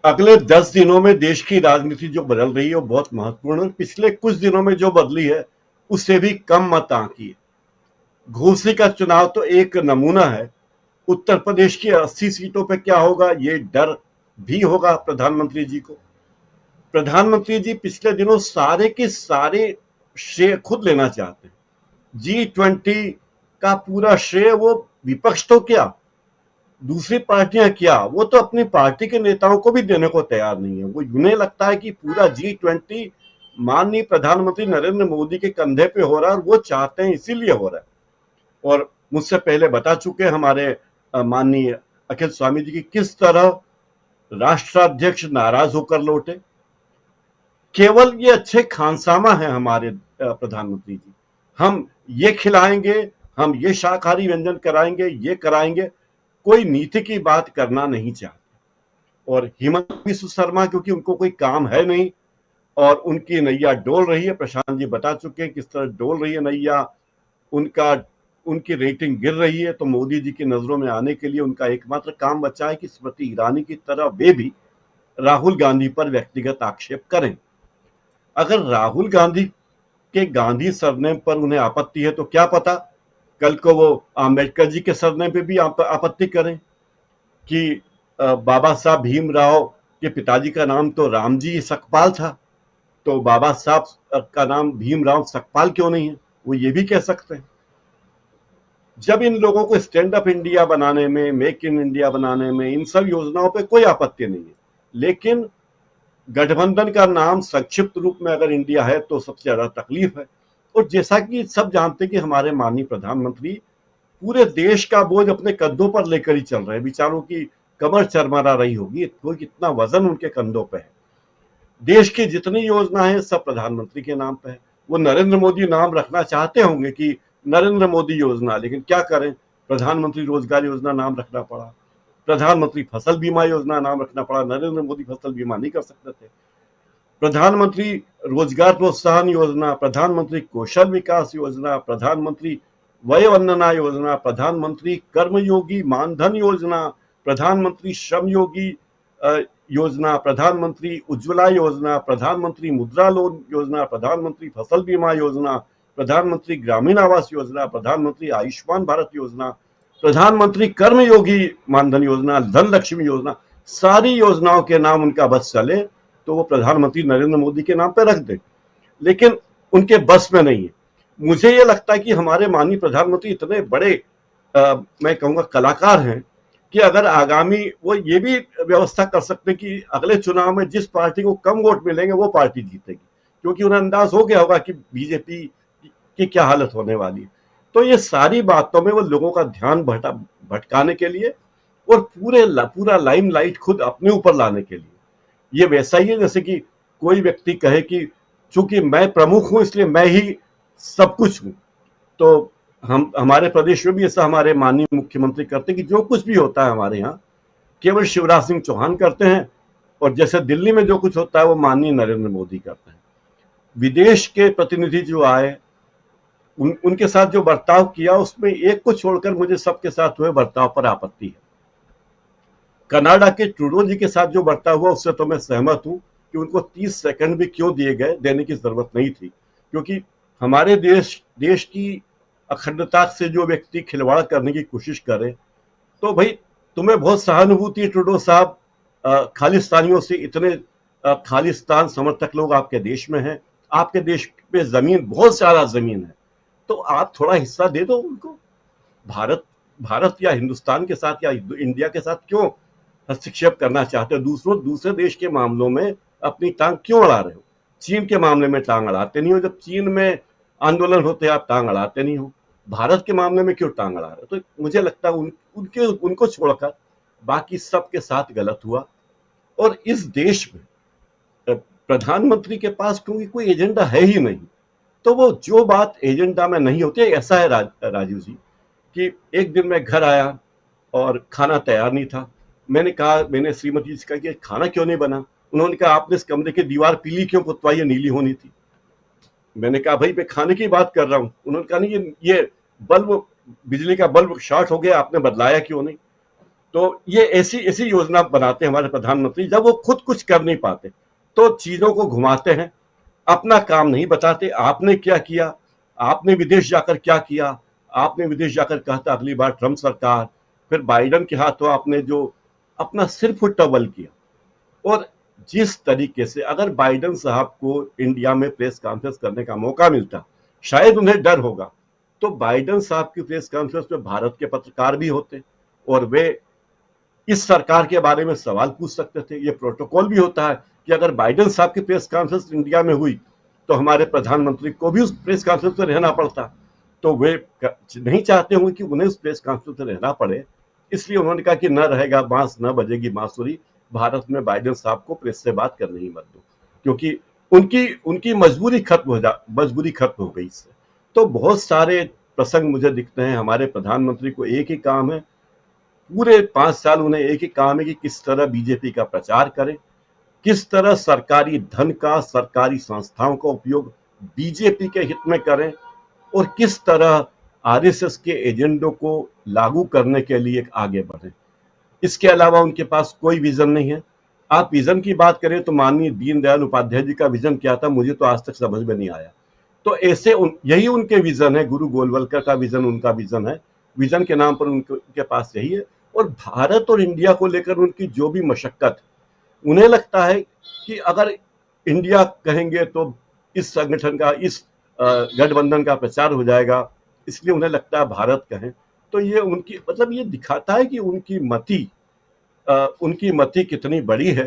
अगले 10 दिनों में देश की राजनीति जो बदल रही है वो बहुत महत्वपूर्ण है। पिछले कुछ दिनों में जो बदली है उससे भी कम मत आंकी है। घोसी का चुनाव तो एक नमूना है। उत्तर प्रदेश की 80 सीटों पे क्या होगा ये डर भी होगा प्रधानमंत्री जी को। प्रधानमंत्री जी पिछले दिनों सारे के सारे श्रेय खुद लेना चाहते हैं। G20 का पूरा श्रेय वो विपक्ष तो क्या, दूसरी पार्टियां क्या, वो तो अपनी पार्टी के नेताओं को भी देने को तैयार नहीं है। वो उन्हें लगता है कि पूरा G20 माननीय प्रधानमंत्री नरेंद्र मोदी के कंधे पे हो रहा है और वो चाहते हैं इसीलिए हो रहा है। और मुझसे पहले बता चुके हमारे माननीय अखिल स्वामी जी की किस तरह राष्ट्राध्यक्ष नाराज होकर लौटे। केवल ये अच्छे खानसामा है हमारे प्रधानमंत्री जी। हम ये खिलाएंगे, हम ये शाकाहारी व्यंजन कराएंगे, ये कराएंगे, कोई नीति की बात करना नहीं चाहते। और हिमंत बिस्व शर्मा क्योंकि उनको कोई काम है नहीं और उनकी नैया डोल रही है, प्रशांत जी बता चुके हैं किस तरह डोल रही है नैया। उनका उनकी रेटिंग गिर रही है, तो मोदी जी की नजरों में आने के लिए उनका एकमात्र काम बचा है कि स्मृति ईरानी की तरह वे भी राहुल गांधी पर व्यक्तिगत आक्षेप करें। अगर राहुल गांधी के गांधी सरनेम पर उन्हें आपत्ति है तो क्या पता कल को वो आम्बेडकर जी के सरनेम पे भी आपत्ति करें कि बाबा साहब भीमराव के पिताजी का नाम तो रामजी सकपाल था, तो बाबा साहब का नाम भीमराव सकपाल क्यों नहीं है, वो ये भी कह सकते हैं। जब इन लोगों को स्टैंड अप इंडिया बनाने में, मेक इन इंडिया बनाने में, इन सब योजनाओं पे कोई आपत्ति नहीं है, लेकिन गठबंधन का नाम संक्षिप्त रूप में अगर इंडिया है तो सबसे ज्यादा तकलीफ है। और जैसा कि सब जानते हैं कि हमारे माननीय प्रधानमंत्री पूरे देश का बोझ अपने कंधों पर लेकर ही चल रहे हैं। विचारों की कमर चरमरा रही होगी, तो कितना वजन उनके कंधों पे है। देश की जितनी योजना है सब प्रधानमंत्री के नाम पे है। वो नरेंद्र मोदी नाम रखना चाहते होंगे कि नरेंद्र मोदी योजना, लेकिन क्या करें, प्रधानमंत्री रोजगार योजना नाम रखना पड़ा, प्रधानमंत्री फसल बीमा योजना नाम रखना पड़ा, नरेंद्र मोदी फसल बीमा नहीं कर सकते थे। प्रधानमंत्री रोजगार प्रोत्साहन योजना, प्रधानमंत्री कौशल विकास योजना, प्रधानमंत्री वय वंदना योजना, प्रधानमंत्री कर्मयोगी मानधन योजना, प्रधानमंत्री श्रम योगी योजना, प्रधानमंत्री उज्ज्वला योजना, प्रधानमंत्री मुद्रा लोन योजना, प्रधानमंत्री फसल बीमा योजना, प्रधानमंत्री ग्रामीण आवास योजना, प्रधानमंत्री आयुष्मान भारत योजना, प्रधानमंत्री कर्मयोगी मानधन योजना, धन लक्ष्मी योजना, सारी योजनाओं के नाम उनका बस चले तो वो प्रधानमंत्री नरेंद्र मोदी के नाम पे रख दे, लेकिन उनके बस में नहीं है। मुझे ये लगता है कि हमारे माननीय प्रधानमंत्री इतने बड़े मैं कहूंगा कलाकार हैं कि अगर आगामी वो ये भी व्यवस्था कर सकते हैं कि अगले चुनाव में जिस पार्टी को कम वोट मिलेंगे वो पार्टी जीतेगी, क्योंकि उन्हें अंदाज हो गया होगा कि बीजेपी की क्या हालत होने वाली है। तो ये सारी बातों में वो लोगों का ध्यान भटकाने के लिए और पूरा लाइमलाइट खुद अपने ऊपर लाने के लिए। ये वैसा ही है जैसे कि कोई व्यक्ति कहे कि चूंकि मैं प्रमुख हूं इसलिए मैं ही सब कुछ हूं। तो हम हमारे प्रदेश में भी ऐसा हमारे माननीय मुख्यमंत्री करते हैं कि जो कुछ भी होता है हमारे यहाँ केवल शिवराज सिंह चौहान करते हैं, और जैसे दिल्ली में जो कुछ होता है वो माननीय नरेंद्र मोदी करते हैं। विदेश के प्रतिनिधि जो आए उनके साथ जो बर्ताव किया उसमें एक को छोड़कर मुझे सबके साथ हुए बर्ताव पर आपत्ति है। कनाडा के ट्रूडो जी के साथ जो बर्ताव हुआ उससे तो मैं सहमत हूं कि उनको 30 सेकंड भी क्यों दिए गए, देने की जरूरत नहीं थी, क्योंकि हमारे देश की अखंडता से जो व्यक्ति खिलवाड़ करने की कोशिश करे तो भाई तुम्हें बहुत सहानुभूति है ट्रूडो साहब, खालिस्तानियों से, इतने खालिस्तान समर्थक लोग आपके देश में हैं, आपके देश पे जमीन बहुत सारा जमीन है, तो आप थोड़ा हिस्सा दे दो उनको। भारत या हिंदुस्तान के साथ या इंडिया के साथ क्यों हस्तक्षेप करना चाहते हो, दूसरे देश के मामलों में अपनी टांग क्यों अड़ा रहे हो। चीन के मामले में टांग अड़ाते नहीं हो, जब चीन में आंदोलन होते आप टांग अड़ाते नहीं हो, भारत के मामले में क्यों टांग अड़ा रहे हो। तो मुझे लगता है उनको छोड़कर बाकी सबके साथ गलत हुआ। और इस देश में प्रधानमंत्री के पास क्योंकि कोई एजेंडा है ही नहीं, तो वो जो बात एजेंडा में नहीं होती, ऐसा है राजीव जी कि एक दिन मैं घर आया और खाना तैयार नहीं था। मैंने श्रीमती जी से कहा कि खाना क्यों नहीं बना। उन्होंने कहा आपने इस कमरे की दीवार पीली क्यों पुतवाई है, नीली होनी थी। मैंने कहा भाई मैं खाने की बात कर रहा हूं। उन्होंने कहा नहीं, ये बल्ब, बिजली का बल्ब शॉर्ट हो गया, आपने बदलाया क्यों नहीं। तो ये ऐसी ऐसी योजना बनाते हैं हमारे प्रधानमंत्री, जब वो खुद कुछ कर नहीं पाते तो चीजों को घुमाते हैं, अपना काम नहीं बताते। आपने क्या किया, आपने विदेश जाकर क्या किया, आपने विदेश जाकर कहा था अगली बार ट्रंप सरकार, फिर बाइडन के हाथों आपने जो अपना सिर फुट्टा बल किया। और जिस तरीके से अगर बाइडन साहब को इंडिया में प्रेस कॉन्फ्रेंस करने का मौका मिलता, शायद उन्हें डर होगा, तो बाइडन साहब की प्रेस कॉन्फ्रेंस में भारत के पत्रकार भी होते और वे इस सरकार के बारे में सवाल पूछ सकते थे। ये प्रोटोकॉल भी होता है कि अगर बाइडन साहब की प्रेस कॉन्फ्रेंस इंडिया में हुई तो हमारे प्रधानमंत्री को भी उस प्रेस कॉन्फ्रेंस में रहना पड़ता। तो वे नहीं चाहते होंगे कि उन्हें उस प्रेस कॉन्फ्रेंस में रहना पड़े, इसलिए उन्होंने कहा कि न रहेगा बांस न बजेगी बांसुरी, भारत में बाइडन साहब को प्रेस से बात करने ही मत दो, क्योंकि उनकी उनकी मजबूरी खत्म हो गई इससे। तो बहुत सारे प्रसंग मुझे दिखते हैं। हमारे प्रधानमंत्री को एक ही काम है, पूरे 5 साल उन्हें एक ही काम है कि किस तरह बीजेपी का प्रचार करें, किस तरह सरकारी धन का, सरकारी संस्थाओं का उपयोग बीजेपी के हित में करें और किस तरह आरएसएस के एजेंडों को लागू करने के लिए आगे बढ़ें। इसके अलावा उनके पास कोई विजन नहीं है। आप विजन की बात करें तो माननीय दीनदयाल उपाध्याय जी का विजन क्या था, मुझे तो आज तक समझ में नहीं आया। तो ऐसे यही उनके विजन है, गुरु गोलवलकर का विजन उनका विजन है, विजन के नाम पर उनके पास यही है। और भारत और इंडिया को लेकर उनकी जो भी मशक्कत, उन्हें लगता है कि अगर इंडिया कहेंगे तो इस संगठन का, इस गठबंधन का प्रचार हो जाएगा, इसलिए उन्हें लगता है भारत कहें। तो ये उनकी मतलब ये दिखाता है कि उनकी मति कितनी बड़ी है।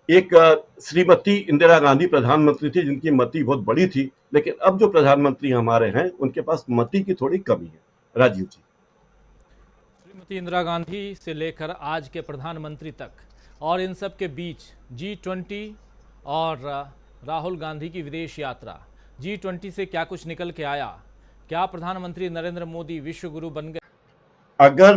एक श्रीमती इंदिरा गांधी प्रधानमंत्री थी जिनकी मति बहुत बड़ी थी, लेकिन अब जो प्रधानमंत्री हमारे हैं उनके पास मति की थोड़ी कमी है। राजीव जी। श्रीमती इंदिरा गांधी से लेकर आज के प्रधानमंत्री तक, और इन सब के बीच G20 और राहुल गांधी की विदेश यात्रा, G20 से क्या कुछ निकल के आया? क्या प्रधानमंत्री नरेंद्र मोदी विश्व गुरु बन गए? अगर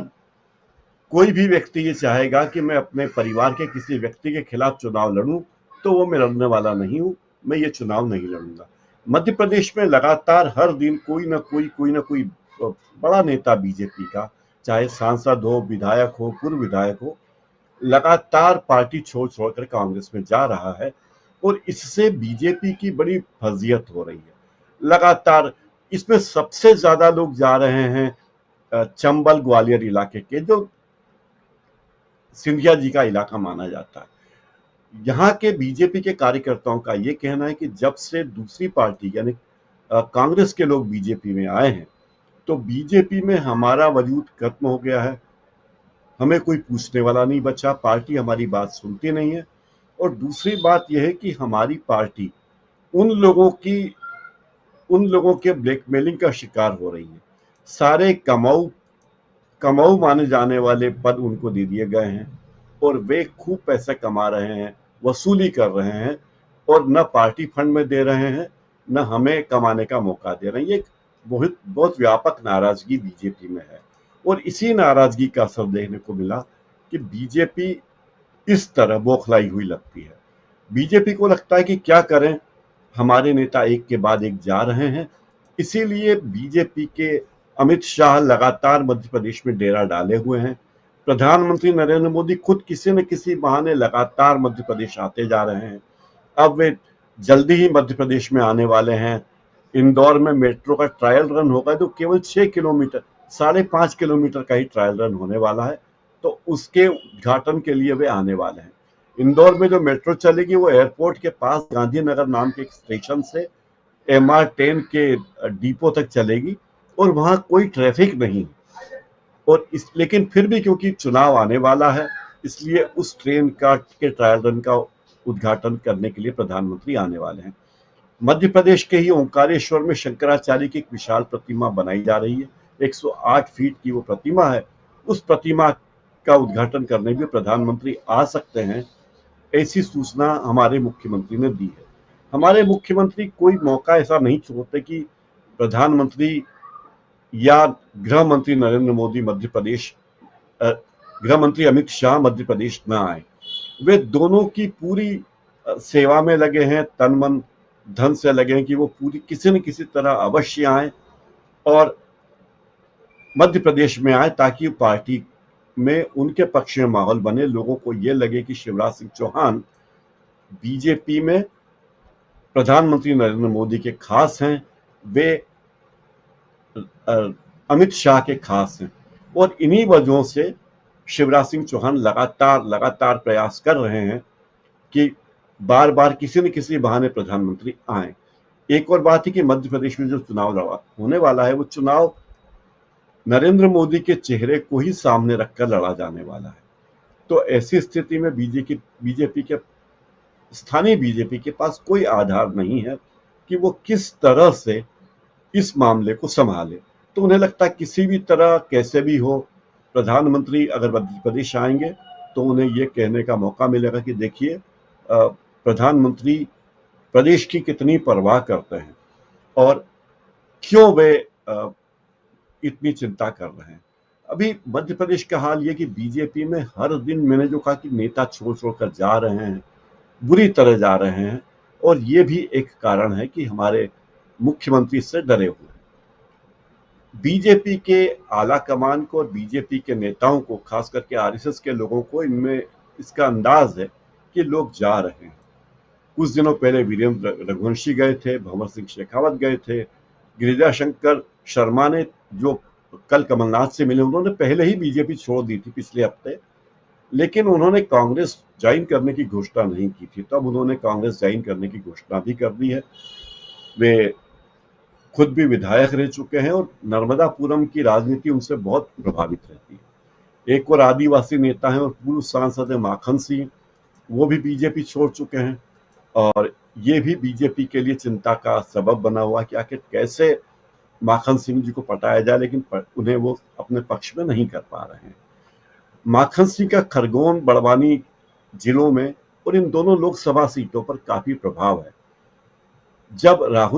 कोई भी व्यक्ति ये चाहेगा कि मैं अपने परिवार के किसी व्यक्ति के खिलाफ चुनाव लड़ूं, तो वो मैं लड़ने वाला नहीं हूं, मैं ये चुनाव नहीं लड़ूंगा। मध्य प्रदेश में लगातार हर दिन कोई ना कोई बड़ा नेता बीजेपी का, चाहे सांसद हो, विधायक हो, पूर्व विधायक हो, लगातार पार्टी छोड़ छोड़कर कांग्रेस में जा रहा है और इससे बीजेपी की बड़ी फजीयत हो रही है। लगातार इसमें सबसे ज्यादा लोग जा रहे हैं चंबल ग्वालियर इलाके के, जो सिंधिया जी का इलाका माना जाता है। यहाँ के बीजेपी के कार्यकर्ताओं का ये कहना है कि जब से दूसरी पार्टी यानी कांग्रेस के लोग बीजेपी में आए हैं तो बीजेपी में हमारा वजूद खत्म हो गया है, हमें कोई पूछने वाला नहीं बचा, पार्टी हमारी बात सुनती नहीं है। और दूसरी बात यह है कि हमारी पार्टी उन लोगों के ब्लैकमेलिंग का शिकार हो रही है। सारे कमाऊ माने जाने वाले पद उनको दे दिए गए हैं और वे खूब पैसे कमा रहे हैं, वसूली कर रहे हैं और न पार्टी फंड में दे रहे हैं, न हमें कमाने का मौका दे रहे हैं। ये बहुत व्यापक नाराजगी बीजेपी में है और इसी नाराजगी का असर देखने को मिला कि बीजेपी इस तरह बौखलाई हुई लगती है। बीजेपी को लगता है कि क्या करें, हमारे नेता एक के बाद एक जा रहे हैं, इसीलिए बीजेपी के अमित शाह लगातार मध्य प्रदेश में डेरा डाले हुए हैं। प्रधानमंत्री नरेंद्र मोदी खुद किसी न किसी बहाने लगातार मध्य प्रदेश आते जा रहे हैं। अब वे जल्दी ही मध्य प्रदेश में आने वाले हैं। इंदौर में मेट्रो का ट्रायल रन होगा, तो केवल 6 किलोमीटर 5.5 किलोमीटर का ही ट्रायल रन होने वाला है, तो उसके उद्घाटन के लिए वे आने वाले हैं। इंदौर में जो मेट्रो चलेगी वो एयरपोर्ट के पास गांधीनगर नाम के एक स्टेशन से MR10 के डिपो तक चलेगी और वहां कोई ट्रैफिक नहीं। और लेकिन फिर भी क्योंकि चुनाव आने वाला है, इसलिए उस ट्रेन के ट्रायल रन का उद्घाटन करने के लिए प्रधानमंत्री आने वाले हैं। मध्य प्रदेश के ही ओंकारेश्वर में शंकराचार्य की एक विशाल प्रतिमा बनाई जा रही है, 108 फीट की वो प्रतिमा है। उस प्रतिमा का उद्घाटन करने भी प्रधानमंत्री आ सकते हैं, ऐसी सूचना हमारे मुख्यमंत्री ने दी है। हमारे मुख्यमंत्री कोई मौका ऐसा नहीं छोड़ते कि प्रधानमंत्री या गृह मंत्री नरेंद्र मोदी गृह मंत्री अमित शाह मध्य प्रदेश न आए। वे दोनों की पूरी सेवा में लगे हैं, तन मन धन से लगे हैं कि वो पूरी किसी न किसी तरह अवश्य आए और मध्य प्रदेश में आए ताकि पार्टी में उनके पक्ष में माहौल बने, लोगों को ये लगे कि शिवराज सिंह चौहान बीजेपी में प्रधानमंत्री नरेंद्र मोदी के खास हैं, वे अमित शाह के खास हैं, और इन्हीं वजहों से शिवराज सिंह चौहान लगातार प्रयास कर रहे हैं कि बार बार किसी न किसी बहाने प्रधानमंत्री आए। एक और बात है कि मध्य प्रदेश में जो चुनाव होने वाला है, वो चुनाव नरेंद्र मोदी के चेहरे को ही सामने रखकर लड़ा जाने वाला है। तो ऐसी स्थिति में बीजेपी के स्थानीय बीजेपी के पास कोई आधार नहीं है कि वो किस तरह से इस मामले को संभाले। तो उन्हें लगता है किसी भी तरह कैसे भी हो, प्रधानमंत्री अगर मध्य प्रदेश आएंगे तो उन्हें ये कहने का मौका मिलेगा कि देखिए प्रधानमंत्री प्रदेश की कितनी परवाह करते हैं और क्यों वे इतनी चिंता कर रहे हैं। अभी मध्य प्रदेश का हाल ये कि बीजेपी में हर दिन मैंने जो कहा कि नेता छोड़ कर जा रहे हैं, बुरी तरह जा रहे हैं, और ये भी एक कारण है कि हमारे मुख्यमंत्री से डरे हुए हैं। बीजेपी के आला कमान को और बीजेपी के नेताओं को, खास करके आरएसएस के लोगों को, इनमें इसका अंदाज है कि लोग जा रहे हैं। कुछ दिनों पहले वीरेंद्र रघुवंशी गए थे, भंवर सिंह शेखावत गए थे, गिरिजा शंकर शर्मा ने जो कल कमलनाथ से मिले, उन्होंने पहले ही बीजेपी छोड़ दी थी पिछले हफ्ते, लेकिन उन्होंने कांग्रेस ज्वाइन करने की घोषणा नहीं की थी। तब उन्होंने कांग्रेस ज्वाइन करने की घोषणा भी कर दी है। वे खुद भी विधायक रह चुके हैं और नर्मदापुरम की राजनीति उनसे बहुत प्रभावित रहती है। एक और आदिवासी नेता हैं और पूर्व सांसद है माखन सिंह, वो भी बीजेपी छोड़ चुके हैं, और ये भी बीजेपी के लिए चिंता का सबब बना हुआ कि आखिर कैसे माखन सिंह जी को पटाया जाए, लेकिन उन्हें वो अपने पक्ष में नहीं कर पा रहे हैं। माखन सिंह का खरगोन, बड़वानी जिलों में और इन दोनों लोकसभा सीटों पर काफी प्रभाव है। जब राहुल